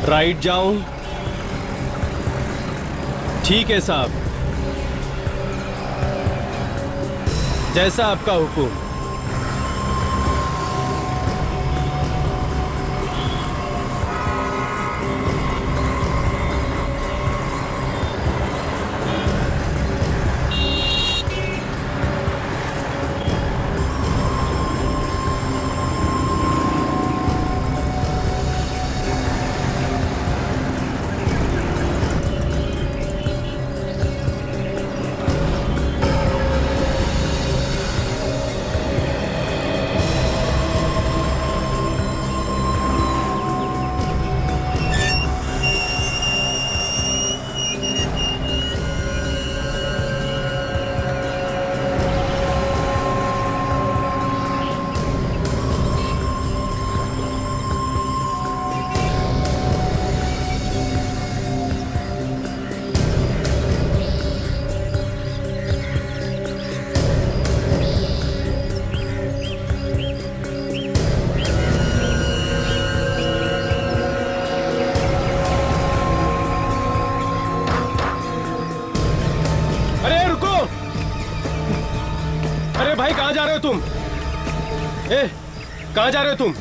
Right जाऊं? ठीक है साहब, जैसा आपका हुक्म। अरे भाई, कहाँ जा रहे हो तुम? कहाँ जा रहे हो तुम?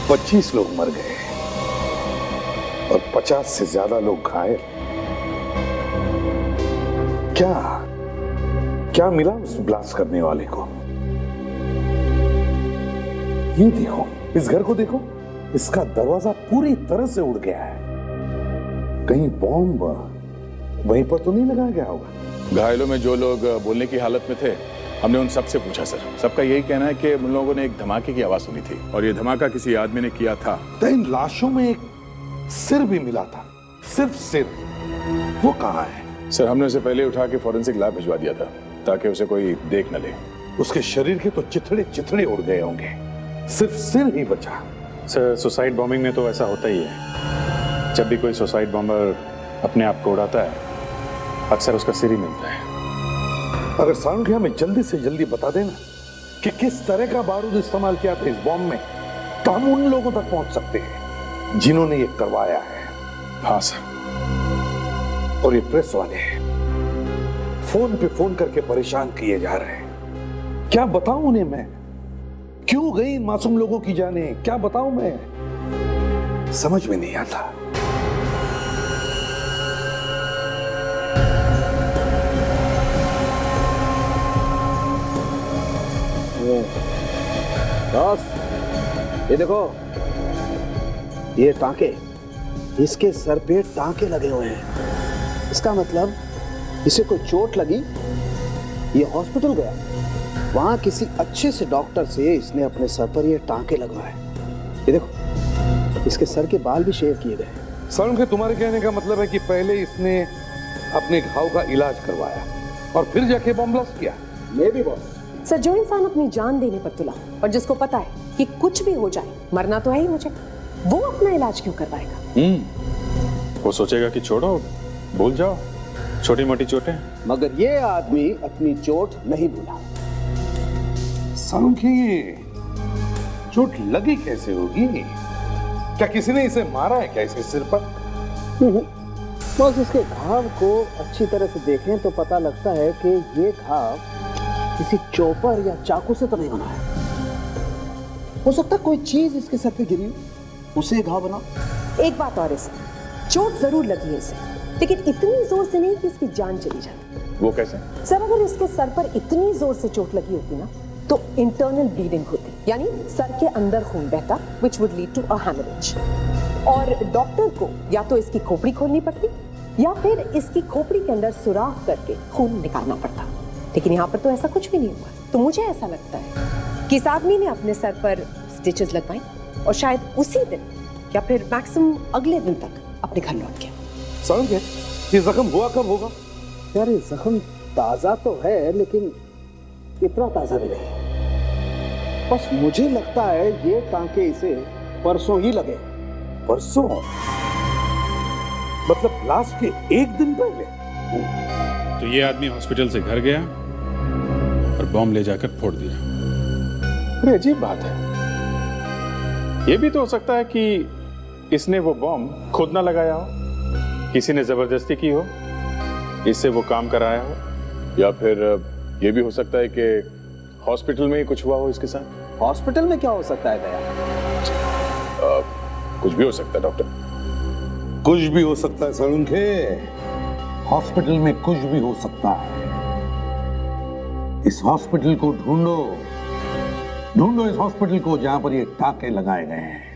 पच्चीस लोग मर गए और 50 से ज्यादा लोग घायल। क्या क्या मिला उस ब्लास्ट करने वाले को? ये देखो, इस घर को देखो, इसका दरवाजा पूरी तरह से उड़ गया है। कहीं बॉम्ब वहीं पर तो नहीं लगाया गया होगा? घायलों में जो लोग बोलने की हालत में थे, हमने उन सबसे पूछा सर। सबका यही कहना है कि उन लोगों ने एक धमाके की आवाज सुनी थी और ये धमाका किसी आदमी ने किया था। तो इन लाशों में एक सिर भी मिला था, सिर्फ सिर। वो कहाँ है? सर, हमने उसे पहले उठा के फॉरेंसिक लैब भिजवा दिया था ताकि उसे कोई देख न ले। उसके शरीर के तो चिथड़े चिथड़े उड़ गए होंगे, सिर्फ सिर ही बचा। सर, सुसाइड बॉम्बिंग में तो ऐसा होता ही है। जब भी कोई सुसाइड बॉम्बर अपने आप को उड़ाता है, अक्सर उसका सिर ही मिलता है। अगर सानुकी हमें जल्दी से जल्दी बता देना कि किस तरह का बारूद इस्तेमाल किया था इस बॉम्ब में, तो हम उन लोगों तक पहुंच सकते हैं जिन्होंने ये करवाया है। हाँ सर। और ये प्रेस वाले फोन पे फोन करके परेशान किए जा रहे हैं। क्या बताऊं उन्हें मैं? क्यों गई मासूम लोगों की जानें? क्या बताऊं मैं? समझ में नहीं आता। बॉस, ये देखो, ये टांके, इसके सर पे टांके लगे हुए हैं। इसका मतलब इसे कोई चोट लगी, ये हॉस्पिटल गया, वहां किसी अच्छे से डॉक्टर से इसने अपने सर पर ये टांके लगवाए। ये देखो, इसके सर के बाल भी शेव किए गए। सानुकी, तुम्हारे कहने का मतलब है कि पहले इसने अपने घाव का इलाज करवाया और फिर जाके बॉम्ब ब्लास्ट किया? May be boss. सर, जो इंसान अपनी जान देने पर तुला और जिसको पता है कि कुछ भी हो जाए, मरना तो है ही मुझे, वो अपना इलाज क्यों करवाएगा? वो सोचेगा कि छोड़ो, भूल जाओ छोटी मोटी चोटें। मगर ये आदमी अपनी चोट नहीं भूला। सानुकी, ये चोट लगी कैसे होगी? क्या किसी ने इसे मारा है क्या इसके सिर पर? बस इसके घाव को अच्छी तरह से देखें तो पता लगता है कि ये घाव किसी चोपर या चाकू से तो नहीं बना है। हो सकता है कोई चीज इसके सर पे गिरी, उसे घाव बना। एक बात और है सर, चोट जरूर लगी है इसे, लेकिन इतनी जोर से नहीं कि इसकी जान चली जाती। वो कैसे? सर, अगर इसके सर पर इतनी जोर से चोट लगी होती ना, तो इंटरनल ब्लीडिंग होती, यानी सर के अंदर खून बहता, which would lead to a hemorrhage। और डॉक्टर को या तो इसकी खोपड़ी खोलनी पड़ती या फिर इसकी खोपड़ी के अंदर सुराख करके खून निकालना पड़ता। लेकिन यहाँ पर तो ऐसा कुछ भी नहीं हुआ। तो मुझे ऐसा लगता है कि इस आदमी ने अपने सर पर स्टिचेस लगवाई और शायद उसी दिन या फिर मैक्सिमम अगले दिन तक अपने घर लौट गया। समझ गए? ये जख्म हुआ कब होगा? यार ये जख्म ताजा तो है लेकिन इतना ताजा भी नहीं। बस मुझे लगता है ये टांके इसे परसों ही लगे। परसों? मतलब लाश के एक दिन पहले? तो ये आदमी हॉस्पिटल से घर गया और बॉम्ब ले जाकर फोड़ दिया। अरे अजीब बात है। ये भी तो हो सकता है कि इसने वो बॉम्ब खुद ना लगाया हो, किसी ने जबरदस्ती की हो, इससे वो काम कराया हो। या फिर ये भी हो सकता है कि हॉस्पिटल में ही कुछ हुआ हो इसके साथ। हॉस्पिटल में क्या हो सकता है दया? कुछ भी हो सकता है डॉक्टर। कुछ भी हो सकता है सरुंखे, हॉस्पिटल में कुछ भी हो सकता है। इस हॉस्पिटल को ढूंढो, ढूंढो इस हॉस्पिटल को जहां पर ये टाके लगाए गए हैं।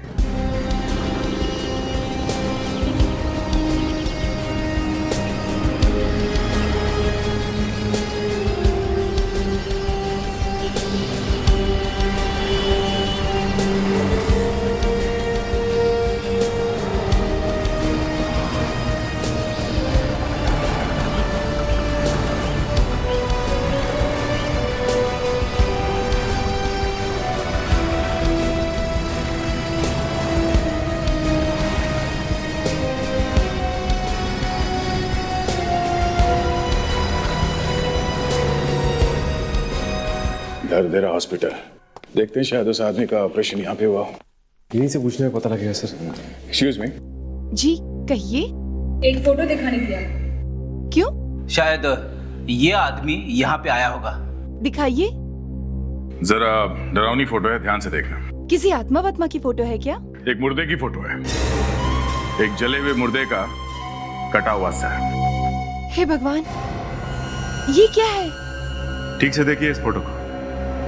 दर्देरा हॉस्पिटल, देखते हैं शायद उस आदमी का ऑपरेशन यहाँ पे हुआ हो। यहीं से पूछने में पता लगेगा सर। Excuse me. जी कहिए। एक फोटो दिखाने दिया। क्यों? शायद ये आदमी यहाँ पे आया होगा। दिखाइए। जरा डरावनी फोटो है, ध्यान से देखना। किसी आत्मा वात्मा की फोटो है क्या? एक मुर्दे की फोटो है, एक जले हुए मुर्दे का कटा हुआ सर। हे भगवान, ये क्या है? ठीक से देखिए इस फोटो को।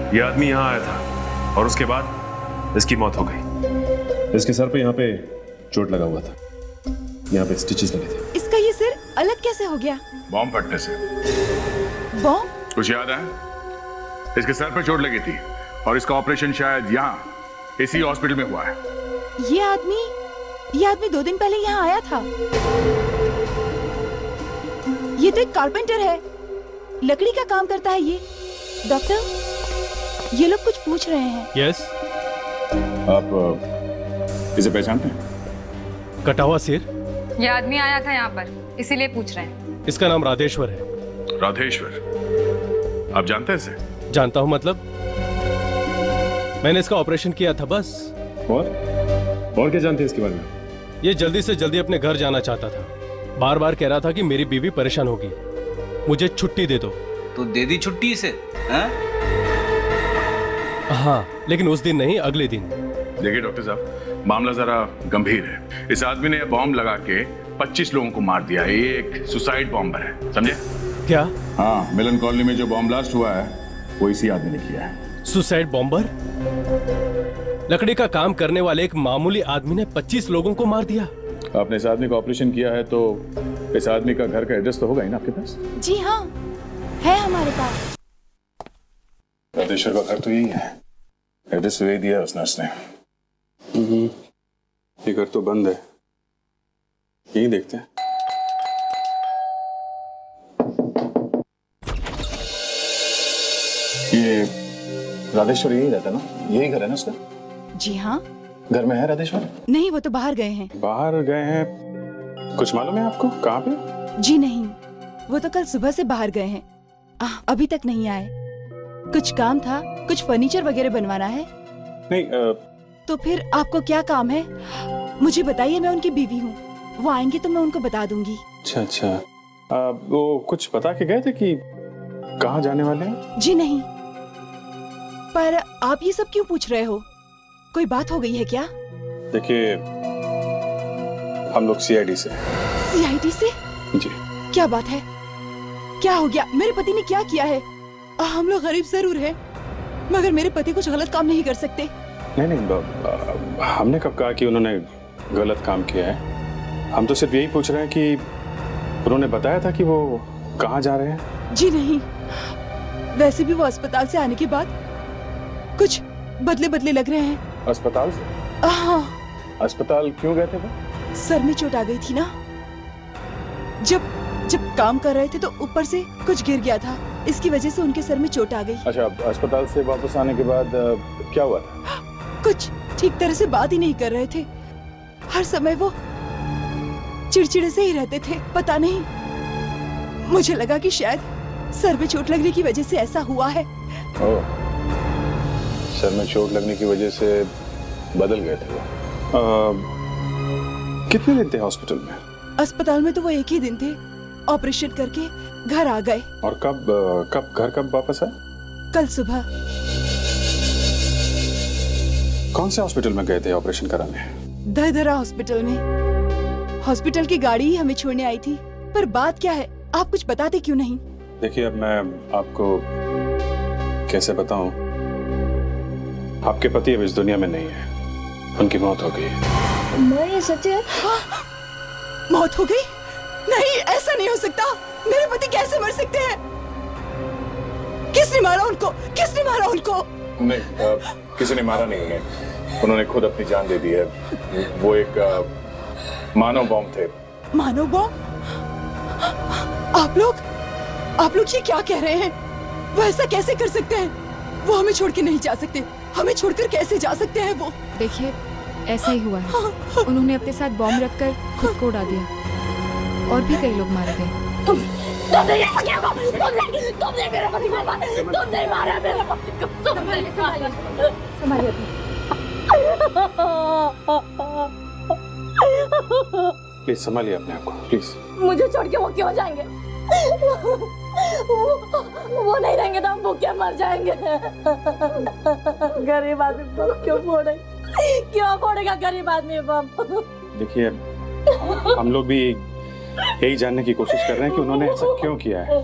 ये आदमी यहाँ आया था और उसके बाद इसकी मौत हो गई। इसके सर पे यहाँ पे चोट लगा हुआ था, यहाँ पे स्टिचेस लगे थे। इसका ये सिर अलग कैसे हो गया? बॉम्ब फटने से। बॉम्ब? कुछ याद है? इसके सर पे चोट लगी थी और इसका ऑपरेशन शायद यहाँ इसी हॉस्पिटल में हुआ है। ये आदमी 2 दिन पहले यहाँ आया था। ये तो एक कारपेंटर है, लकड़ी का काम करता है ये। डॉक्टर, ये लोग कुछ पूछ रहे हैं। यस। आप इसे पहचानते हैं? कटा हुआ सिर। ये आदमी आया था यहाँ पर, इसीलिए पूछ रहे हैं। इसका नाम राधेश्वर है। राधेश्वर? आप जानते हैं इसे? जानता हूँ मतलब, मैंने इसका ऑपरेशन किया था बस। और क्या जानते हैं इसके बारे में? ये जल्दी से जल्दी अपने घर जाना चाहता था, बार बार कह रहा था कि मेरी बीवी परेशान होगी, मुझे छुट्टी दे दो। तो दे दी छुट्टी इसे? हैं? हाँ, लेकिन उस दिन नहीं, अगले दिन। देखिए डॉक्टर साहब, मामला जरा गंभीर है। इस आदमी ने बॉम्ब लगा के 25 लोगों को मार दिया। ये एक सुसाइड बॉम्बर है, समझे? क्या? हाँ, मिलन कॉलोनी में जो बॉम्ब ब्लास्ट हुआ है वो इसी आदमी ने किया है। Suicide bomber? लकड़ी का काम करने वाले एक मामूली आदमी ने 25 लोगों को मार दिया। आपने इस आदमी का ऑपरेशन किया है तो इस आदमी का घर का एड्रेस तो होगा ही ना आपके पास? जी हाँ, है हमारे पास। राधेश्वर का घर तो यही है, एड्रेस वही दिया है उस नर्स ने। ये घर तो बंद है, यही देखते हैं। ये राधेश्वर यही रहता है ना? यही घर है ना उसका? जी हाँ। घर में है राधेश्वर? नहीं, वो तो बाहर गए हैं। बाहर गए हैं? कुछ मालूम है आपको कहाँ पे? जी नहीं, वो तो कल सुबह से बाहर गए हैं, अभी तक नहीं आए। कुछ काम था, कुछ फर्नीचर वगैरह बनवाना है। नहीं तो फिर आपको क्या काम है? मुझे बताइए, मैं उनकी बीवी हूँ। वो आएंगे तो मैं उनको बता दूंगी। अच्छा, वो कुछ बता के गए थे कि कहाँ जाने वाले हैं? जी नहीं, पर आप ये सब क्यों पूछ रहे हो? कोई बात हो गई है क्या? देखिए, हम लोग सीआईडी से। सीआईडी से? जी। क्या बात है? क्या हो गया? मेरे पति ने क्या किया है? हम लोग गरीब जरूर हैं, मगर मेरे पति कुछ गलत काम नहीं कर सकते। नहीं, हमने कब कहा कि उन्होंने गलत काम किया है? हम तो सिर्फ यही पूछ रहे हैं कि उन्होंने बताया था कि वो कहाँ जा रहे हैं? जी नहीं, वैसे भी वो अस्पताल से आने के बाद कुछ बदले बदले लग रहे हैं। अस्पताल से? हाँ। अस्पताल क्यों गए थे वो? सर में चोट आ गई थी ना। जब काम कर रहे थे तो ऊपर से कुछ गिर गया था, इसकी वजह से उनके सर में चोट आ गई। अच्छा, अस्पताल से वापस आने के बाद क्या हुआ था? कुछ ठीक तरह से बात ही नहीं कर रहे थे, हर समय वो चिड़चिड़े से ही रहते थे। पता नहीं, मुझे लगा कि शायद सर में चोट लगने की वजह से ऐसा हुआ है। ओह, सर में चोट लगने की वजह से बदल गए थे वो। कितने दिन थे हॉस्पिटल में? अस्पताल में तो वो एक ही दिन थे, ऑपरेशन करके घर आ गए। और कब वापस आए? कल सुबह। कौन से हॉस्पिटल में गए थे ऑपरेशन कराने? दरदरा हॉस्पिटल में। हॉस्पिटल की गाड़ी ही हमें छोड़ने आई थी, पर बात क्या है, आप कुछ बताते क्यों नहीं? देखिए, अब मैं आपको कैसे बताऊं, आपके पति अब इस दुनिया में नहीं है, उनकी मौत हो गई है। मैं ये सच है? मौत हो गई? नहीं, ऐसा नहीं हो सकता। मेरे पति कैसे मर सकते हैं? किसने मारा उनको? किसने मारा उनको? नहीं, किसी ने मारा नहीं उन्हें, उन्होंने खुद अपनी जान दे दी है। वो एक मानव बॉम्ब थे। मानव बॉम्ब? आप लोग ये क्या कह रहे हैं? वो ऐसा कैसे कर सकते हैं? वो हमें छोड़ के नहीं जा सकते। हमें छोड़कर कैसे जा सकते हैं वो? देखिए, ऐसा ही हुआ है। उन्होंने अपने साथ बॉम्ब रखकर खुद को उड़ा दिया, और भी कई लोग मारे गए। तुमने मेरे पति को मारा, तुमने मारा मेरे पति को। संभालिए। प्लीज संभालिए अपने आप को, प्लीज। मुझे छोड़ के वो क्यों जाएंगे? वो नहीं रहेंगे तो हम भूखे मर जाएंगे। गरीब आदमी बम क्यों फोड़े? क्यों फोड़ेगा गरीब आदमी बम? देखिए, हम लोग भी यही जानने की कोशिश कर रहे हैं कि उन्होंने ऐसा क्यों किया है।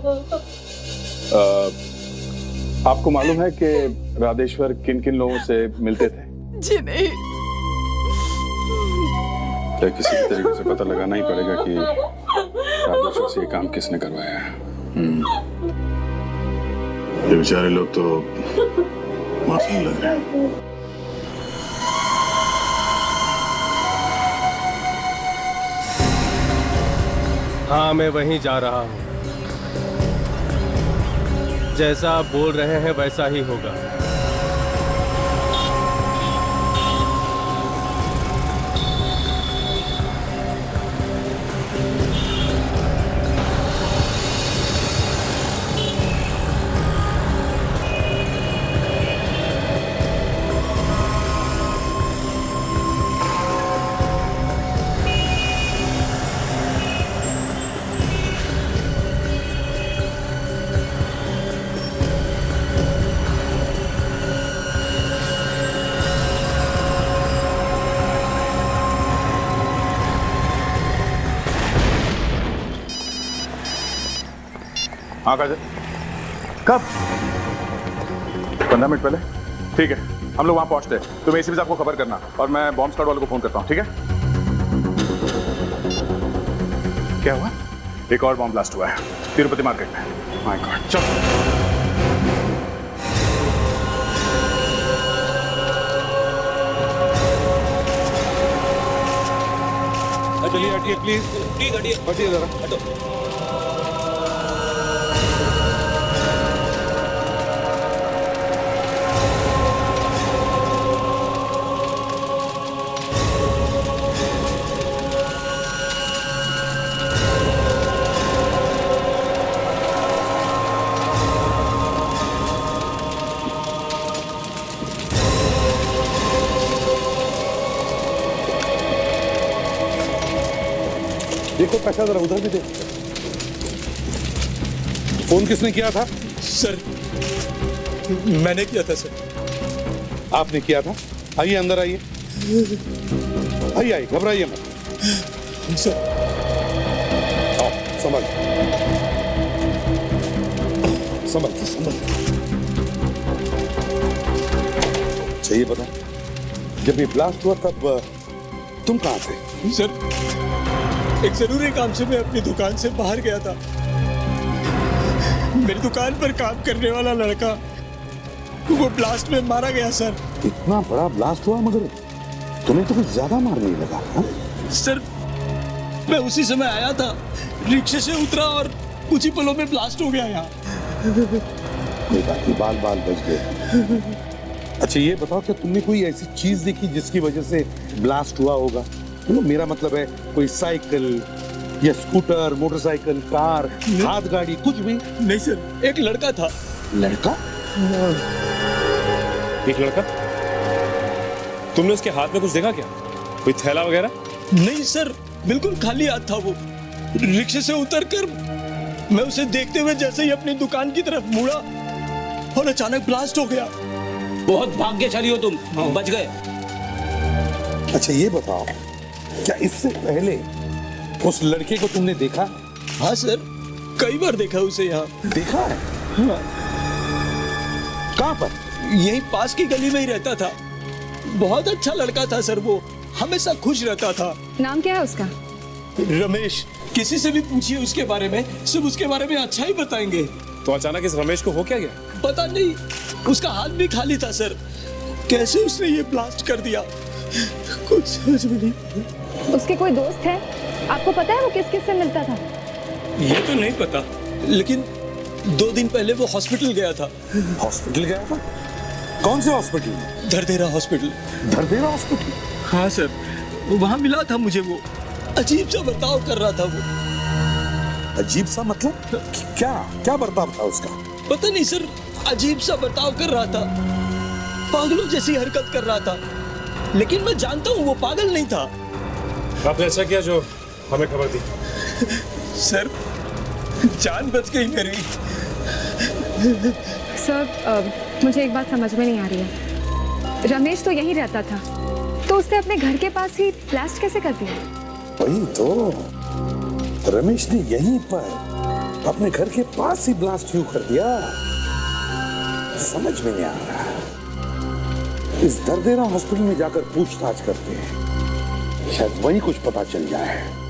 आपको मालूम है कि राधेश्वर किन किन लोगों से मिलते थे? जी नहीं। क्या किसी भी तरीके से पता लगाना ही पड़ेगा कि राधेश्वर से ये काम किसने करवाया है। ये बेचारे लोग तो मासूम लग रहे हैं। हाँ, मैं वहीं जा रहा हूँ। जैसा आप बोल रहे हैं वैसा ही होगा। हाँ काजल, कब? 15 मिनट पहले। ठीक है, हम लोग वहां पहुंचते हैं। तुम एसीपी साहब को खबर करना, और मैं बॉम्ब स्क्वाड वालों को फोन करता हूँ। ठीक है? क्या हुआ? एक और बॉम्ब ब्लास्ट हुआ है तिरुपति मार्केट में। माय गॉड, चलो। चलिए हटिए प्लीज, हटिए जरा। देखो पैसा जरा उधर भी दे। फोन किसने किया था? सर, मैंने किया था सर। आपने किया था? आइए अंदर आइए, आइए घबराइए मत। सर, आओ, संभल संभल संभल। अच्छा ये बताओ, जब ये ब्लास्ट हुआ तब तुम कहाँ थे? सर, एक जरूरी काम से मैं अपनी दुकान से बाहर गया था। मेरी दुकान पर काम करने वाला लड़का वो ब्लास्ट में मारा गया सर। इतना बड़ा ब्लास्ट हुआ मगर तुम्हें तो कुछ ज्यादा मारने लगा। हाँ? सर मैं उसी समय आया था, रिक्शे से उतरा और कुछ ही पलों में ब्लास्ट हो गया यहाँ। कोई बात नहीं, बाल बाल बच गए। अच्छा ये बताओ कि तुमने कोई ऐसी चीज देखी जिसकी वजह से ब्लास्ट हुआ होगा? मेरा मतलब है कोई साइकिल या स्कूटर, मोटरसाइकिल, कार, हाथ गाड़ी, कुछ भी? नहीं सर, एक लड़का था। लड़का? एक लड़का? तुमने उसके हाथ में कुछ देखा क्या? कोई थैला वगैरह? नहीं सर, बिल्कुल खाली हाथ था वो। रिक्शे से उतरकर मैं उसे देखते हुए जैसे ही अपनी दुकान की तरफ मुड़ा और अचानक ब्लास्ट हो गया। बहुत भाग्यशाली हो तुम, बच गए। अच्छा ये बताओ, क्या इससे पहले उस लड़के को तुमने देखा? हाँ सर, कई बार देखा उसे यहाँ। देखा है? हाँ। कहाँ पर? यही पास की गली में ही रहता था। बहुत अच्छा लड़का था सर, वो हमेशा खुश रहता था। नाम क्या है उसका? रमेश। किसी से भी पूछिए उसके बारे में, सब उसके बारे में अच्छा ही बताएंगे। तो अचानक इस रमेश को हो क्या गया? पता नहीं, उसका हाथ भी खाली था सर। कैसे उसने ये ब्लास्ट कर दिया, कुछ समझ में नहीं। उसके कोई दोस्त है? आपको पता है वो किस किस से मिलता था? ये तो नहीं पता, लेकिन 2 दिन पहले वो हॉस्पिटल गया था। हॉस्पिटल गया था? कौन से हॉस्पिटल? धरदेरा हॉस्पिटल। धरदेरा हॉस्पिटल? हाँ सर, वहाँ मिला था मुझे वो। अजीब सा बर्ताव कर रहा था वो। अजीब सा मतलब? क्या क्या बर्ताव था उसका? पता नहीं सर, अजीब सा बर्ताव कर रहा था, पागलों जैसी हरकत कर रहा था। लेकिन मैं जानता हूँ वो पागल नहीं था। आपने ऐसा किया जो हमें खबर दी। सर जान बच गई मेरी। सर मुझे एक बात समझ में नहीं आ रही है। रमेश तो यहीं रहता था, तो उसने अपने घर के पास ही ब्लास्ट कैसे कर दिया? वही तो, रमेश ने यहीं पर अपने घर के पास ही ब्लास्ट क्यों कर दिया? समझ में नहीं आ रहा। इस दरदेरा हॉस्पिटल में जाकर पूछताछ करते हैं, शायद वहीं कुछ पता चल जाए।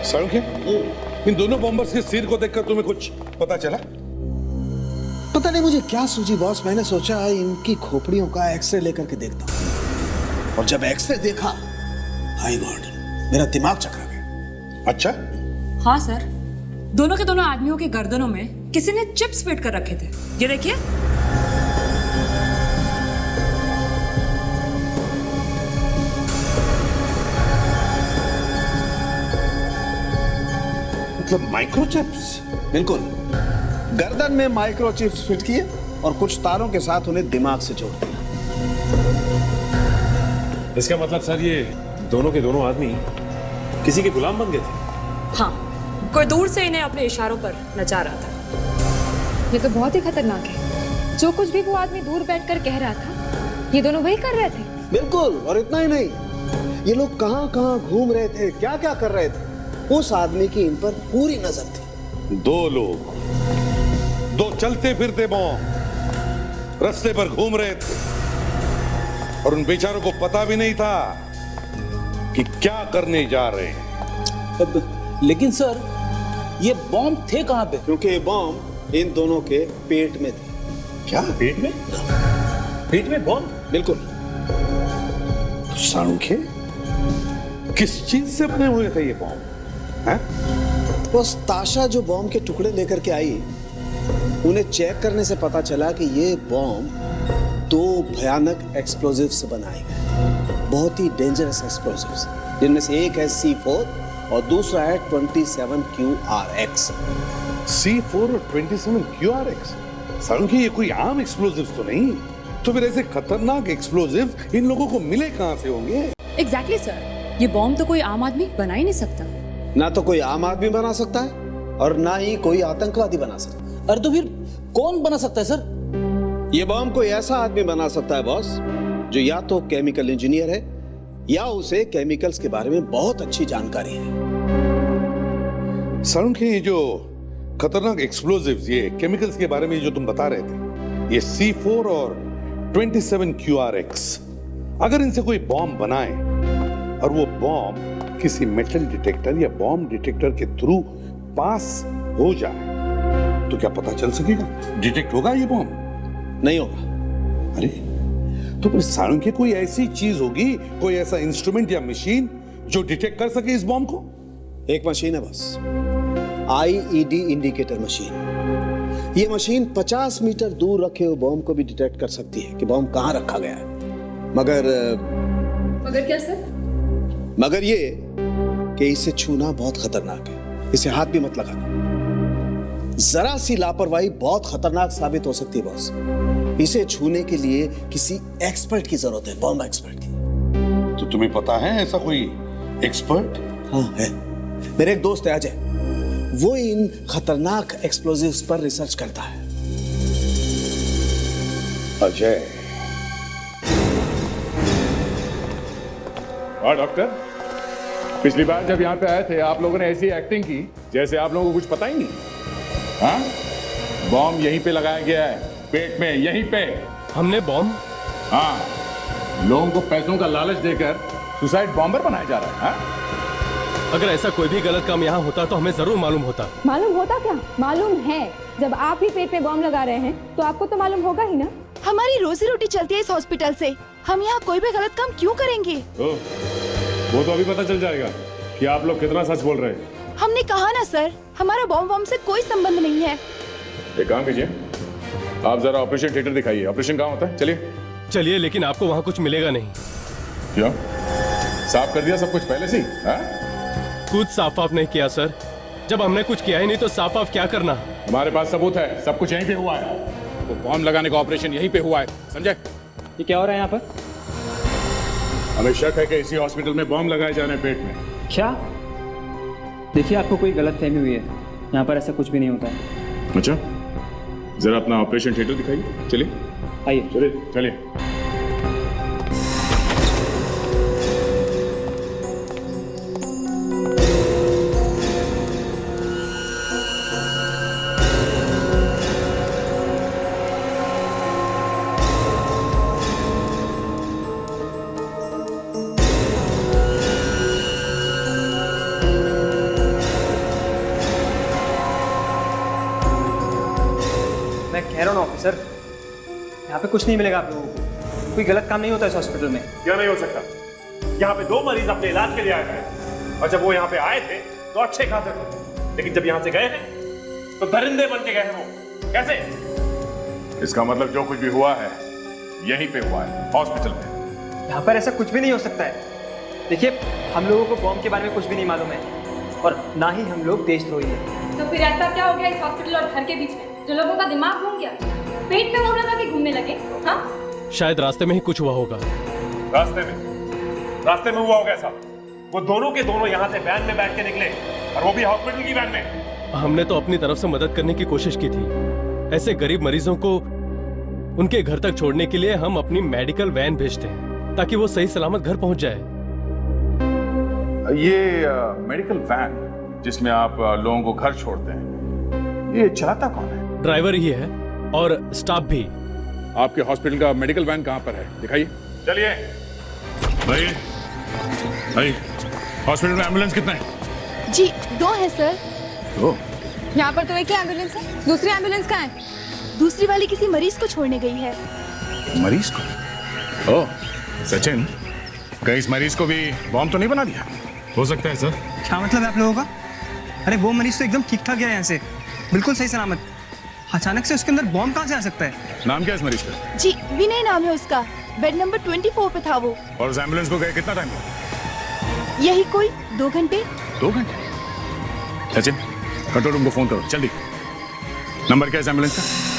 सड़क इन दोनों बॉम्बर्स के सिर को देखकर तुम्हें कुछ पता चला? पता नहीं मुझे क्या सूझी बॉस, मैंने सोचा इनकी खोपड़ियों का एक्सरे लेकर के देखता हूं। और जब एक्सरे देखा, हाय गॉड, मेरा दिमाग चकरा गया। अच्छा? हाँ सर, दोनों के दोनों आदमियों के गर्दनों में किसी ने चिप्स फिट कर रखे थे। ये देखिए। मतलब माइक्रोचिप्स? बिल्कुल, गर्दन में माइक्रोचिप्स फिट किए और कुछ तारों के साथ उन्हें दिमाग से जोड़ दिया। इसका मतलब सर ये दोनों के दोनों आदमी किसी के गुलाम बन गए थे? हाँ, कोई दूर से इन्हें अपने इशारों पर नचा रहा था। ये तो बहुत ही खतरनाक है। जो कुछ भी वो आदमी दूर बैठकर कह रहा था, ये दोनों वही कर रहे थे। बिल्कुल, और इतना ही नहीं, ये लोग कहां कहां घूम रहे थे, क्या क्या कर रहे थे, उस आदमी की इन पर पूरी नजर थी। 2 लोग, 2 चलते फिरते बॉम्ब रास्ते पर घूम रहे थे और उन बेचारों को पता भी नहीं था कि क्या करने जा रहे हैं। लेकिन सर, ये बॉम्ब थे कहां पे? क्योंकि ये बॉम्ब इन दोनों के पेट में थे। क्या? पेट में? पेट में बॉम्ब? बिल्कुल। तो साणुखे, किस चीज से बने हुए थे ये बॉम्ब? बस ताशा जो बॉम्ब के टुकड़े लेकर के आई, उन्हें चेक करने से पता चला कि ये बॉम्ब 2 भयानक एक्सप्लोजिव से बनाए गए, बहुत ही डेंजरस एक्सप्लोजिव्स, जिनमें से एक है C4 और दूसरा है 27QRX। C4 और 27QRX? साणुखे, ये कोई आम एक्सप्लोजिव तो नहीं? तो फिर ऐसे खतरनाक एक्सप्लोजिव इन लोगों को मिले कहां से होंगे? एग्जैक्टली सर, ये बॉम्ब तो कोई आम आदमी बना ही नहीं सकता। ना तो कोई आम आदमी बना सकता है और ना ही कोई आतंकवादी बना सकता है। अरे तो फिर कौन बना सकता है सर? ये बॉम्ब कोई ऐसा आदमी बना सकता है बॉस, जो या तो केमिकल इंजीनियर है या उसे केमिकल्स के बारे में बहुत अच्छी जानकारी है। साणुखे, ये जो खतरनाक एक्सप्लोजिव्स, ये केमिकल्स के बारे में जो तुम बता रहे थे, ये C4 और 27 QRX। अगर इनसे कोई बॉम्ब बनाए और वो बॉम्ब किसी मेटल डिटेक्टर या बॉम्ब डिटेक्टर के थ्रू पास हो जाए तो क्या पता चल सकेगा? डिटेक्ट होगा ये बॉम्ब? नहीं होगा। अरे तो फिर सारंग कोई ऐसी चीज होगी, कोई ऐसा इंस्ट्रूमेंट या मशीन जो डिटेक्ट कर सके इस बॉम्ब को? एक मशीन है बस, IED इंडिकेटर मशीन। ये मशीन 50 मीटर दूर रखे हुए बॉम्ब को भी डिटेक्ट कर सकती है कि बॉम्ब कहां रखा गया है। मगर क्या सर? मगर ये कि इसे छूना बहुत खतरनाक है, इसे हाथ भी मत लगाना। जरा सी लापरवाही बहुत खतरनाक साबित हो सकती है बॉस। इसे छूने के लिए किसी एक्सपर्ट की जरूरत है, बॉम्ब एक्सपर्ट की। तो तुम्हें पता है ऐसा कोई एक्सपर्ट? हाँ है, मेरे एक दोस्त है अजय, वो इन खतरनाक एक्सप्लोजिव्स पर रिसर्च करता है। अजय? हाँ डॉक्टर, पिछली बार जब यहाँ पे आए थे आप लोगों ने ऐसी एक्टिंग की जैसे आप लोगों को कुछ पता ही नहीं। हाँ, बॉम्ब यहीं पे लगाया गया है, पेट में, यहीं पे। हमने बॉम्ब? हाँ, लोगों को पैसों का लालच देकर सुसाइड बॉम्बर बनाया जा रहा है। हाँ? अगर ऐसा कोई भी गलत काम यहाँ होता तो हमें जरूर मालूम होता। मालूम होता क्या? मालूम है। जब आप ही पेट में बॉम्ब लगा रहे हैं तो आपको तो मालूम होगा ही ना। हमारी रोजी रोटी चलती है इस हॉस्पिटल से, हम यहाँ कोई भी गलत काम क्यों करेंगे? वो तो अभी पता चल जाएगा कि आप लोग कितना सच बोल रहे हैं। हमने कहा ना सर, हमारा बॉम्ब से कोई संबंध नहीं है। एक काम कीजिए, आप जरा ऑपरेशन थिएटर दिखाइए। ऑपरेशन कहाँ होता है? चलिए। चलिए, लेकिन आपको वहाँ कुछ मिलेगा नहीं। क्यों? साफ कर दिया सब कुछ पहले से ही? कुछ साफ ऑफ नहीं किया सर। जब हमने कुछ किया ही नहीं तो साफ ऑफ क्या करना? हमारे पास सबूत है, सब कुछ यहीं पे हुआ है। वो बॉम्ब लगाने का ऑपरेशन यहीं पे हुआ है, समझे? ये क्या हो रहा है यहाँ पर? हमें शक है कि इसी हॉस्पिटल में बॉम्ब लगाए जा रहे हैं पेट में। क्या? देखिए, आपको कोई गलतफहमी हुई है, यहाँ पर ऐसा कुछ भी नहीं होता है। अच्छा, जरा अपना ऑपरेशन थिएटर दिखाइए। चलिए आइए। चलिए चलिए। मैं कह रहा हूँ ऑफिसर, यहाँ पे कुछ नहीं मिलेगा आप लोगों को। कोई गलत काम नहीं होता इस हॉस्पिटल में। क्या नहीं हो सकता? यहाँ पे 2 मरीज अपने इलाज के लिए आए थे और जब वो यहाँ पे आए थे तो अच्छे खासे थे, लेकिन जब यहाँ से गए हैं तो दरिंदे बन के गए हैं। वो कैसे? इसका मतलब जो कुछ भी हुआ है यहीं पे हुआ है, हॉस्पिटल में। यहाँ पर ऐसा कुछ भी नहीं हो सकता है। देखिए, हम लोगों को बॉम्ब के बारे में कुछ भी नहीं मालूम है और ना ही हम लोग देशद्रोही हैं। तो फिर ऐसा क्या हो गया इस हॉस्पिटल और घर के बीच में जो लोगों का दिमाग घूम गया, पेट में बॉम्ब लगा के घूमने लगे? हाँ, शायद रास्ते में ही कुछ हुआ होगा। रास्ते में हुआ होगा ऐसा। वो दोनों के दोनों यहाँ से वैन में बैठ के निकले और वो भी हॉस्पिटल की वैन में। हमने तो अपनी तरफ से मदद करने की कोशिश की थी। ऐसे गरीब मरीजों को उनके घर तक छोड़ने के लिए हम अपनी मेडिकल वैन भेजते हैं ताकि वो सही सलामत घर पहुंच जाए। ये मेडिकल वैन जिसमें आप लोगों को घर छोड़ते हैं, ये चलाता कौन है? ड्राइवर ही है और स्टाफ भी। आपके हॉस्पिटल का मेडिकल वैन कहाँ पर है? दिखाइए। चलिए भाई, हॉस्पिटल में एम्बुलेंस कितने हैं? जी 2 है सर। 2? यहाँ पर तो एक ही एम्बुलेंस है, दूसरी एम्बुलेंस कहाँ है? दूसरी वाली किसी मरीज को छोड़ने गई है। मरीज को? ओह सचिन, कहीं इस मरीज को भी बॉम्ब तो नहीं बना दिया? हो सकता है सर। क्या मतलब है आप लोगों का? अरे वो मरीज तो एकदम ठीक ठाक गया यहाँ से, बिल्कुल सही सलामत। अचानक से उसके अंदर बॉम्ब कहाँ से आ सकता है? नाम क्या है इस मरीज का? जी विनय नाम है उसका, बेड नंबर 24 पे था वो। और उस एम्बुलेंस को गए कितना टाइम हुआ? यही कोई 2 घंटे। 2 घंटे? सचिन, कंट्रोल रूम को फोन करो जल्दी। नंबर क्या है इस एम्बुलेंस का?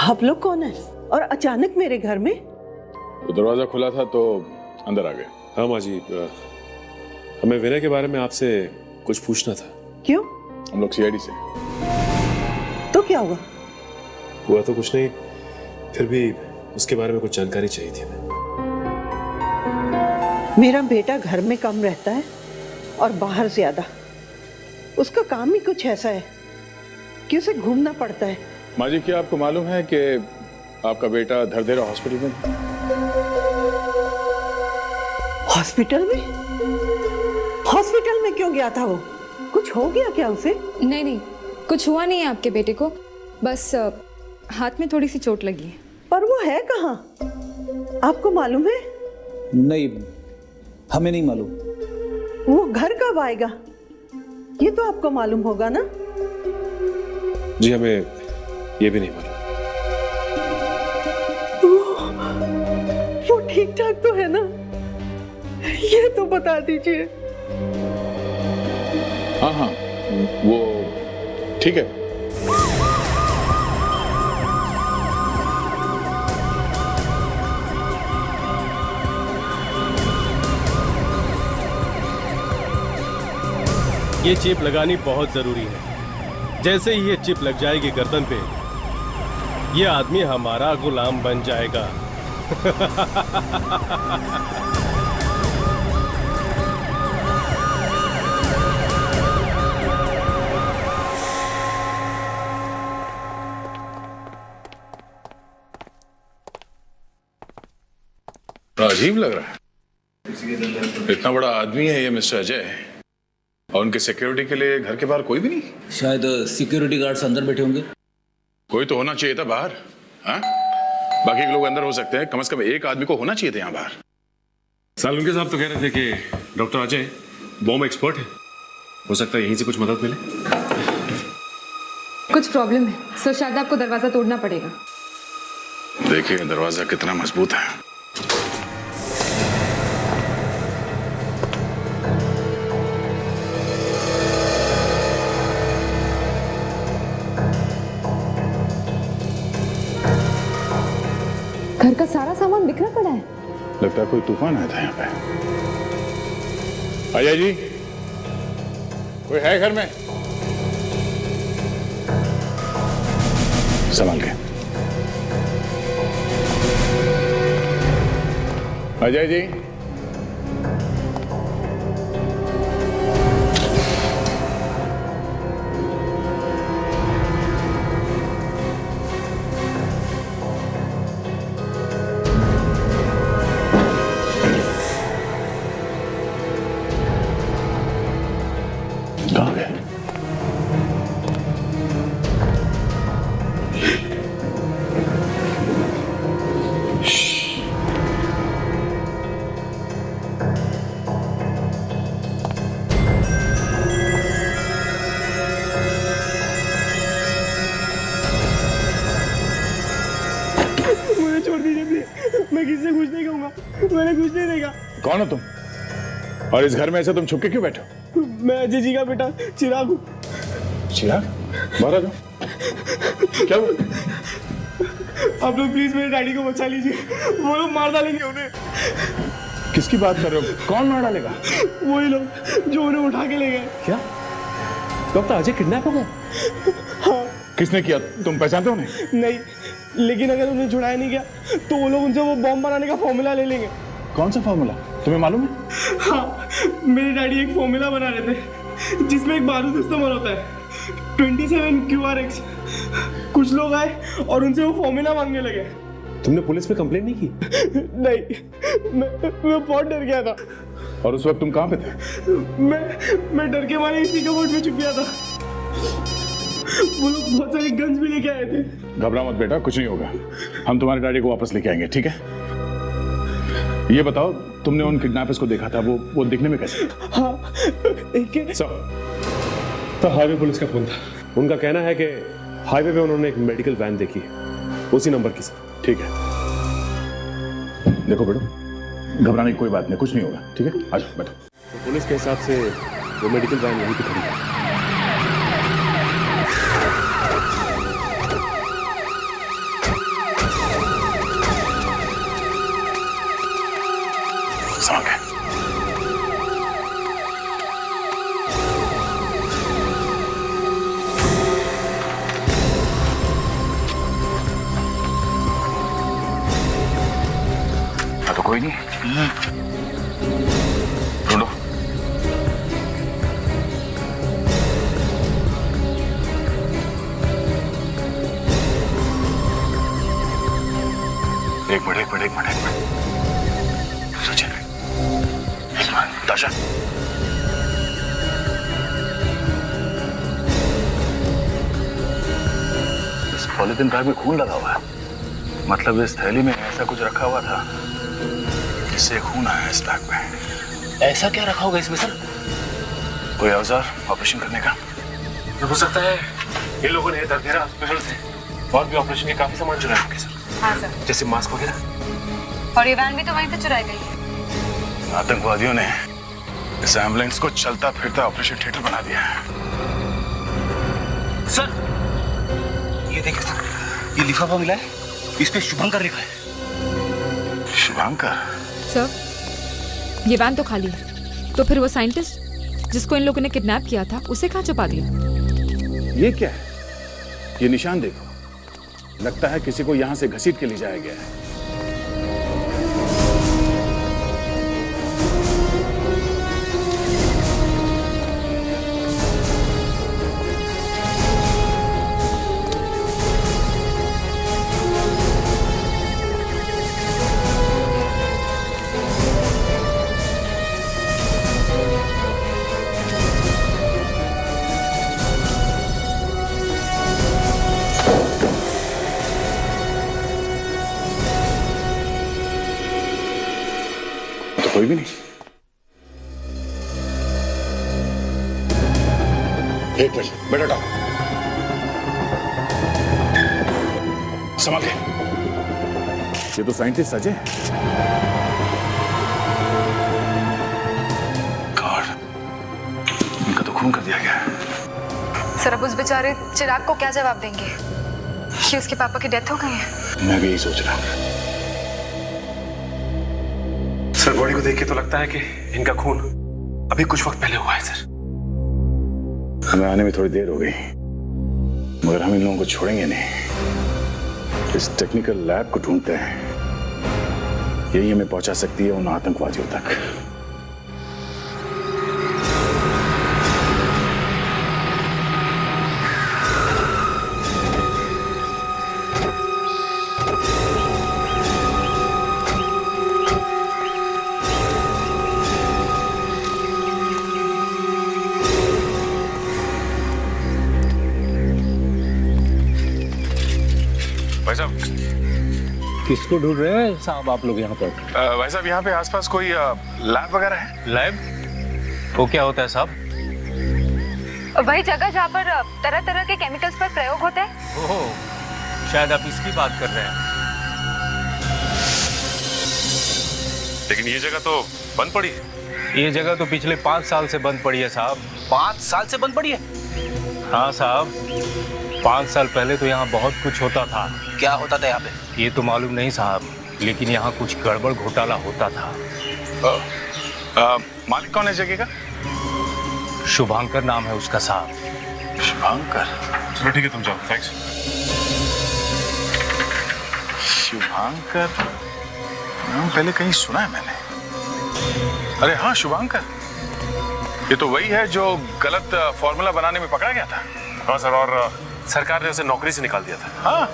आप लोग कौन है और अचानक मेरे घर में? तो दरवाजा खुला था तो अंदर आ गए। हाँ माँ जी, हमें विनय के बारे में आपसे कुछ पूछना था। क्यों? हम लोग सीआईडी से। तो क्या हुआ? हुआ तो कुछ नहीं, फिर भी उसके बारे में कुछ जानकारी चाहिए थी हमें। मेरा बेटा घर में कम रहता है और बाहर ज्यादा। उसका काम ही कुछ ऐसा है कि उसे घूमना पड़ता है। माँ जी, क्या आपको मालूम है कि आपका बेटा धरदेरा हॉस्पिटल में? हॉस्पिटल में? हॉस्पिटल में क्यों गया था वो? कुछ हो गया क्या उसे? नहीं नहीं, कुछ हुआ नहीं है आपके बेटे को, बस हाथ में थोड़ी सी चोट लगी है। पर वो है कहाँ? आपको मालूम है? नहीं, हमें नहीं मालूम। वो घर कब आएगा ये तो आपको मालूम होगा ना? जी हमें ये भी नहीं मालूम। वो ठीक ठाक तो है ना? ये तो बता दीजिए। हाँ हाँ, वो ठीक है। ये चिप लगानी बहुत जरूरी है। जैसे ही ये चिप लग जाएगी गर्दन पे, ये आदमी हमारा गुलाम बन जाएगा। अजीब लग रहा है, इतना बड़ा आदमी है ये मिस्टर अजय, और उनके सिक्योरिटी के लिए घर के बाहर कोई भी नहीं? शायद सिक्योरिटी गार्ड्स अंदर बैठे होंगे। कोई तो होना चाहिए था बाहर। हाँ, बाकी के लोग अंदर हो सकते हैं, कम से कम एक आदमी को होना चाहिए था यहाँ बाहर। सालुंके साहब तो कह रहे थे कि डॉक्टर अजय बॉम्ब एक्सपर्ट है, हो सकता है यहीं से कुछ मदद मिले। कुछ प्रॉब्लम है, सो शायद आपको दरवाजा तोड़ना पड़ेगा। देखिए दरवाजा कितना मजबूत है। घर का सारा सामान बिखरा पड़ा है। लगता है कोई तूफान आया था यहाँ पे। अजय जी, कोई है घर में? संभाल के। अजय जी, कहाँ गए? मुझे छोड़ दीजिए प्लीज, मैं किसी से कुछ नहीं कहूंगा, मैंने कुछ नहीं देखा। कौन हो तुम? और इस घर में ऐसे तुम छुप के क्यों बैठे हो? मैं अजय जी का बेटा चिराग हूँ। चिराग? बाहर आ जाओ। क्या हुआ? आप लोग प्लीज मेरे डैडी को बचा लीजिए, वो लोग मार डालेंगे उन्हें। किसकी बात कर रहे हो? कौन मार डालेगा? वही लोग जो उन्हें उठा के ले गए। क्या? डॉक्टर अजय किडनैप हो गए? हाँ। किसने किया? तुम पहचानते हो उन्हें? नहीं, लेकिन अगर उन्हें छुड़ाया नहीं गया तो वो लोग उनसे वो बॉम्ब बनाने का फॉर्मूला ले लेंगे। कौन सा फॉर्मूला? तुम्हें मालूम है? हाँ, मेरे डैडी एक फॉर्मूला बना रहे थे जिसमें एक बारूद इस्तेमाल होता है, 27 QRX। कुछ लोग आए और उनसे वो फॉर्मूला मांगने लगे। तुमने पुलिस में कंप्लेंट नहीं की? नहीं, मैं बहुत डर गया था। और उस वक्त तुम कहाँ पे थे? मैं डर के मारे इसी कबर्ड में छुप गया था। वो लोग बहुत सारे गन्स भी लेके आए थे। घबरा मत बेटा, कुछ नहीं होगा। हम तुम्हारे डैडी को वापस लेके आएंगे, ठीक है? ये बताओ, तुमने उन किडनैपर्स को देखा था, वो दिखने में कैसे? हाँ, एक तो हाईवे पुलिस का फोन था। उनका कहना है कि हाईवे पे उन्होंने एक मेडिकल वैन देखी है, उसी नंबर की। सर ठीक है, देखो बेटो, घबराने की कोई बात नहीं, कुछ नहीं होगा, ठीक है? आ जाओ बैठो। तो पुलिस के हिसाब से वो मेडिकल वैन यहीं पे खड़ी है। कोई नहीं, ढूंढो। एक मिनट सचिन, ताशा, इस पॉलिथीन बैग में खून लगा हुआ है। मतलब इस थैली में ऐसा कुछ रखा हुआ था जिससे खून आया इस बैग में। ऐसा क्या रखा होगा इसमें सर? कोई औजार ऑपरेशन करने का? हो सकता है ये लोगों ने दरदेरा हॉस्पिटल से और भी ऑपरेशन के काफी सामान चुराए होंगे सर। हाँ सर। जैसे मास्क वगैरह। और ये वैन भी तो वहीं से चुराई गई। आतंकवादियों ने इस एम्बुलेंस को चलता फिरता ऑपरेशन थिएटर बना दिया है। सर ये देखिए सर, ये लिफाफा मिला है, इस पे शुभंकर लिखा है। शुभंकर? सर ये वैन तो खाली है, तो फिर वो साइंटिस्ट जिसको इन लोगों ने किडनैप किया था उसे कहाँ छुपा दिया? ये क्या है? ये निशान देखो, लगता है किसी को यहां से घसीट के ले जाया गया है। कोई भी नहीं। एक मिनट, बेटा डाल, संभाल के। ये तो साइंटिस्ट अजय है। गॉड, इनका तो खून कर दिया गया है। सर अब उस बेचारे चिराग को क्या जवाब देंगे कि उसके पापा की डेथ हो गई है? मैं भी यही सोच रहा हूँ। सर बॉडी को देख के तो लगता है कि इनका खून अभी कुछ वक्त पहले हुआ है सर। हमें आने में थोड़ी देर हो गई, मगर हम इन लोगों को छोड़ेंगे नहीं। इस टेक्निकल लैब को ढूंढते हैं, यही हमें पहुंचा सकती है उन आतंकवादियों तक। भाई साहब, किसको ढूंढ रहे हैं साहब आप लोग यहाँ पर? भाई साहब, यहाँ पे आसपास कोई लैब वगैरह है? लैब? वो क्या होता है साहब? वही जगह जहाँ पर तरह तरह के केमिकल्स पर प्रयोग होते हैं। ओह, शायद आप इसकी बात कर रहे हैं। लेकिन ये जगह तो बंद पड़ी है। ये जगह तो पिछले 5 साल से बंद पड़ी है साहब। 5 साल से बंद पड़ी है? हाँ साहब, 5 साल पहले तो यहाँ बहुत कुछ होता था। क्या होता था यहाँ पे? ये तो मालूम नहीं साहब, लेकिन यहाँ कुछ गड़बड़ घोटाला होता था। मालिक कौन है जगह का? शुभंकर नाम है उसका साहब। शुभंकर? चलो ठीक है, तुम जाओ। थैंक्स। शुभंकर नाम पहले कहीं सुना है मैंने। अरे हाँ, शुभंकर, ये तो वही है जो गलत फॉर्मूला बनाने में पकड़ा गया था। हाँ सर, और सरकार ने उसे नौकरी से निकाल दिया था। हाँ,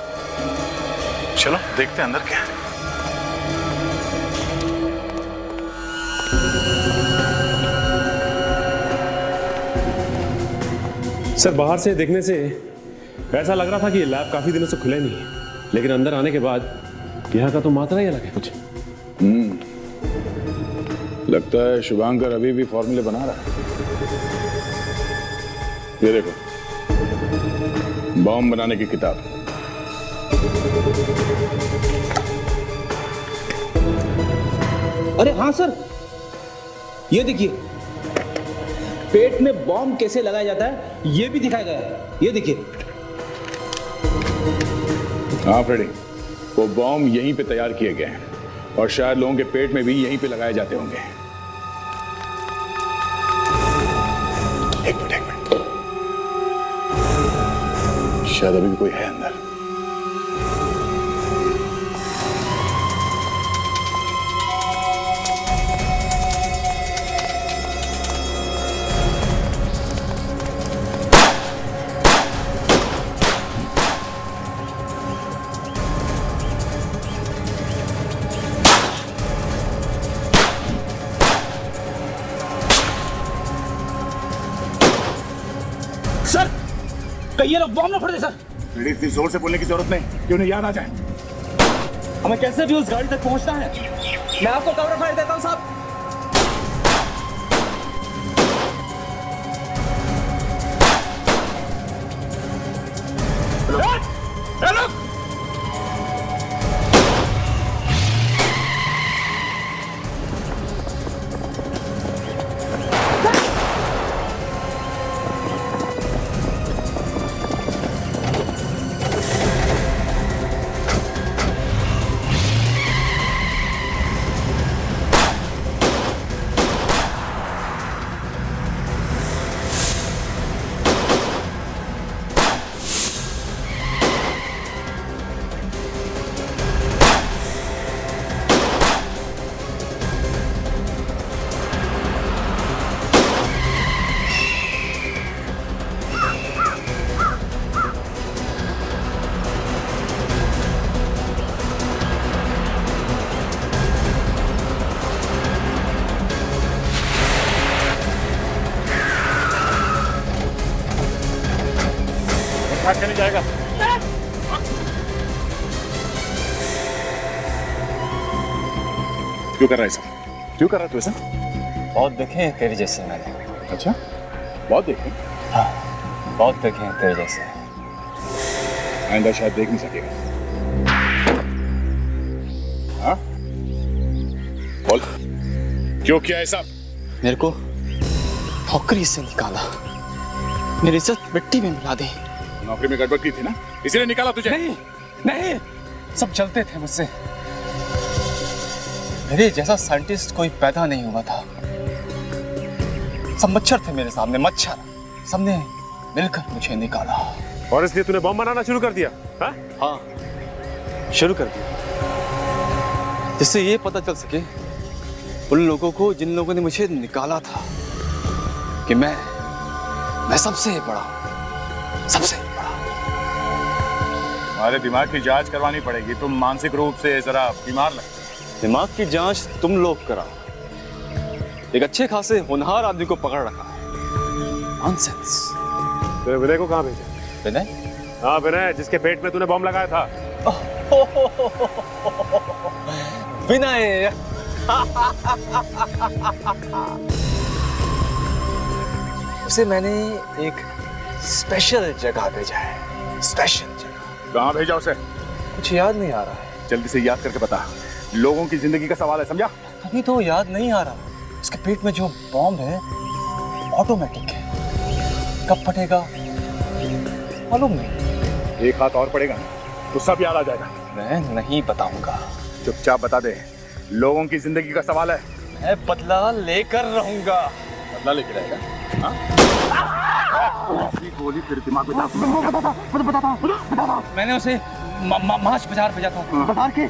चलो देखते हैं अंदर क्या है। सर बाहर से देखने से ऐसा लग रहा था कि ये लैब काफी दिनों से खुला नहीं है, लेकिन अंदर आने के बाद यहाँ का तो मात्रा ही अलग है कुछ। लगता है शुभंकर अभी भी फॉर्मूले बना रहा है। ये देखो, बॉम्ब बनाने की किताब। अरे हाँ सर, ये देखिए, पेट में बॉम्ब कैसे लगाया जाता है ये भी दिखाया गया है। ये देखिए। हाँ फ्रेडी, वो बॉम्ब यहीं पे तैयार किए गए हैं और शायद लोगों के पेट में भी यहीं पे लगाए जाते होंगे। एक मिनट, शायद अभी भी कोई है अंदर। सर कहीं ये लोग बॉम्ब ना फोड़ दे सर। इतनी जोर से बोलने की जरूरत नहीं कि उन्हें याद आ जाए। हमें कैसे भी उस गाड़ी तक पहुंचना है। मैं आपको कवर फायर देता हूं साहब। नहीं जाएगा। क्यों कर रहा है ऐसा? क्यों कर रहा है तू ऐसा? बहुत देखे हैं तेरे जैसे मैंने। अच्छा, बहुत देखे? हाँ, बहुत देखे हैं तेरे जैसे। आइंदा शायद देख नहीं सकेगा। हाँ? बोल, क्यों किया ऐसा? मेरे को नौकरी से निकाला, मेरी इज्जत मिट्टी में मिला दी। नौकरी में गड़बड़ की थी ना, इसीलिए निकाला तुझे? नहीं, नहीं, सब जलते थे मुझसे। मेरे जैसा साइंटिस्ट कोई पैदा नहीं हुआ था। सब मच्छर थे मेरे सामने, मच्छर। सबने मिलकर मुझे निकाला। और इसलिए तूने बम बनाना शुरू कर दिया? हाँ, शुरू कर दिया, जिससे ये पता चल सके उन लोगों को जिन लोगों ने मुझे निकाला था कि मैं सबसे बड़ा हूं, सबसे बड़ा। तुम्हारे दिमाग की जांच करवानी पड़ेगी, तुम मानसिक रूप से जरा बीमार लगते। दिमाग की जांच तुम लोग कराओ। एक अच्छे खासे होनहार आदमी को पकड़ रखा है। नॉनसेंस। तेरे विनय को कहाँ भेजा? विनय? हाँ, विनय, जिसके पेट में तूने बम लगाया था। विनय। उसे मैंने एक स्पेशल जगह भेजा है। स्पेशल जगह। कहाँ भेजा उसे? कुछ याद नहीं आ रहा है। जल्दी से याद करके बता, लोगों की जिंदगी का सवाल है, समझा? अभी तो याद नहीं आ रहा। उसके पेट में जो बॉम्ब है ऑटोमेटिक है, कब फटेगा मालूम नहीं। एक हाथ और पड़ेगा तो सब याद आ जाएगा। मैं नहीं बताऊंगा। चुपचाप बता दे, लोगों की जिंदगी का सवाल है। मैं बदला लेकर रहूंगा। बदला लेकर रहेगा? गोली तेरे दिमाग में बता। मैंने उसे मार्च बाजार भेजा था। बाजार के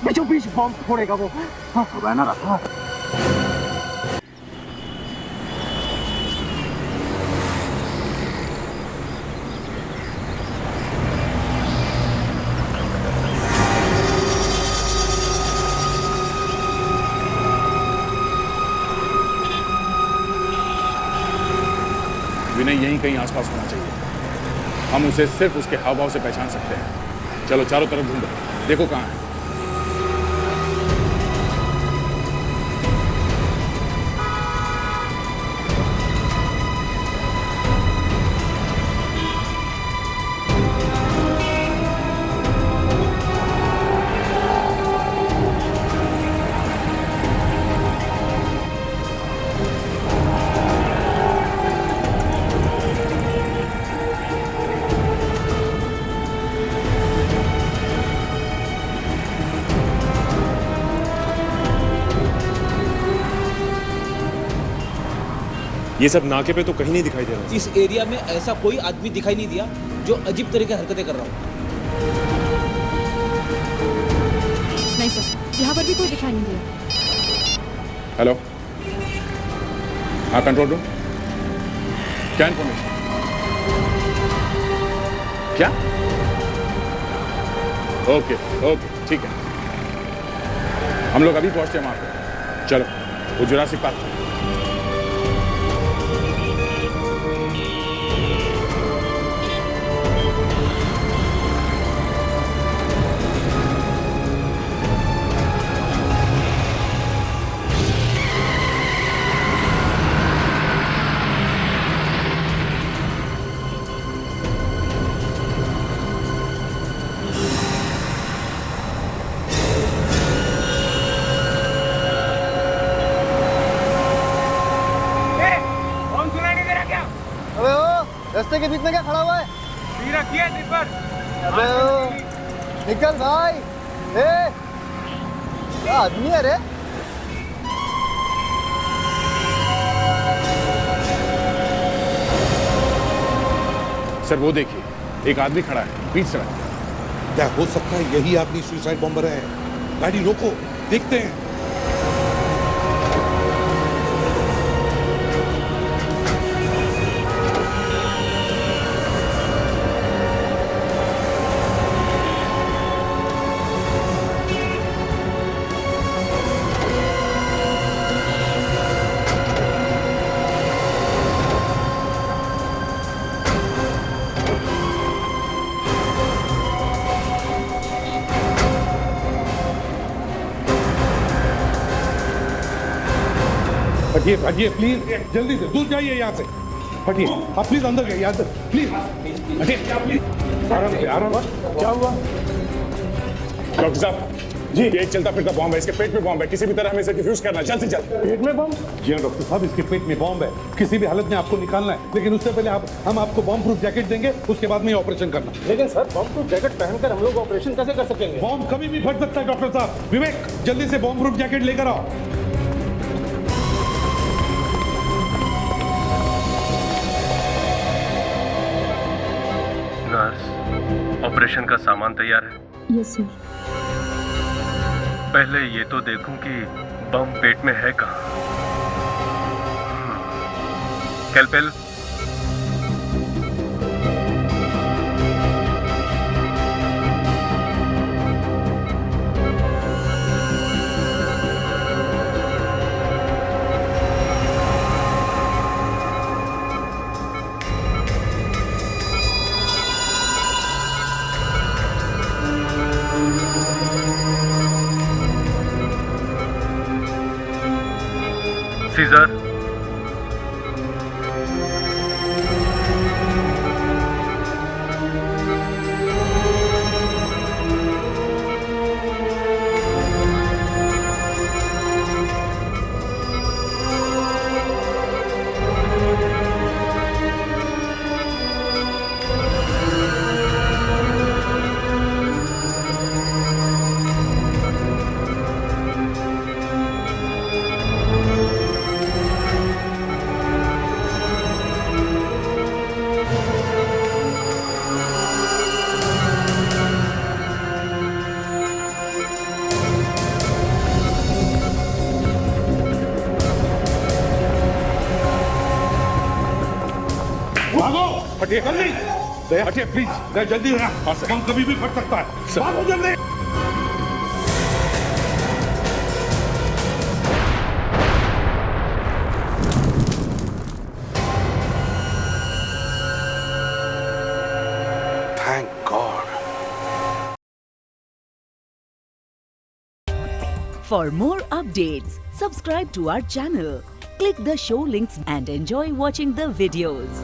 बीचों बीच बॉम्ब फोड़ेगा वो। रहना रहा। विनय यहीं कहीं आसपास होना चाहिए। हम उसे सिर्फ उसके हाव भाव से पहचान सकते हैं। चलो चारों तरफ ढूंढो, देखो कहाँ है। ये सब नाके पे तो कहीं नहीं दिखाई दे रहा। इस एरिया में ऐसा कोई आदमी दिखाई नहीं दिया जो अजीब तरह की हरकतें कर रहा हो। नहीं सर, यहाँ पर भी कोई दिखाई नहीं दिया। हेलो, हाँ कंट्रोल रूम, क्या इन्फॉर्मेशन? क्या? ओके ओके, ठीक है, हम लोग अभी पहुंचते हैं वहां पे। चलो, वो जुरासिक पार्क। के बीच में क्या खड़ा हुआ है? रखिए ट्रिपर। अबे ओ, निकल भाई। ए, क्या आदमी है रे? सर वो देखिए, एक आदमी खड़ा है बीच सड़क। क्या हो सकता है यही आदमी सुसाइड बॉम्बर है? गाड़ी रोको, देखते हैं। हटिए हटिए प्लीज, जल्दी से दूर जाइए यहाँ से। हटिए आप प्लीज, अंदर जाइए यहाँ से प्लीज। हटिए आराम से, आराम। क्या हुआ डॉक्टर साहब जी, ये एक चलता फिरता बॉम्ब है, इसके पेट में बॉम्ब है, किसी भी तरह हमें इसे डिफ्यूज करना है, जल्द से जल्द। पेट में बॉम्ब? जी हाँ डॉक्टर साहब, इसके पेट में बॉम्ब है, किसी भी हालत में आपको निकालना है, लेकिन उससे पहले हम आपको बॉम्ब प्रूफ जैकेट देंगे, उसके बाद में ऑपरेशन करना। लेकिन सर बॉम्ब प्रूफ जैकेट पहनकर हम लोग ऑपरेशन कैसे कर सकेंगे? बॉम्ब कभी भी फट सकता है डॉक्टर साहब। विवेक जल्दी से बॉम्ब प्रूफ जैकेट लेकर आओ। नर्स, ऑपरेशन का सामान तैयार है? Yes sir. पहले ये तो देखूं कि बम पेट में है कहाँ। कैलपेल, सीजर, हटिए जल्दी, हटिए प्लीज, जल्दी रहना, बम कभी भी फट सकता है। भागो जल्दी। Thank God. For more updates, subscribe to our channel, click the show links and enjoy watching the videos.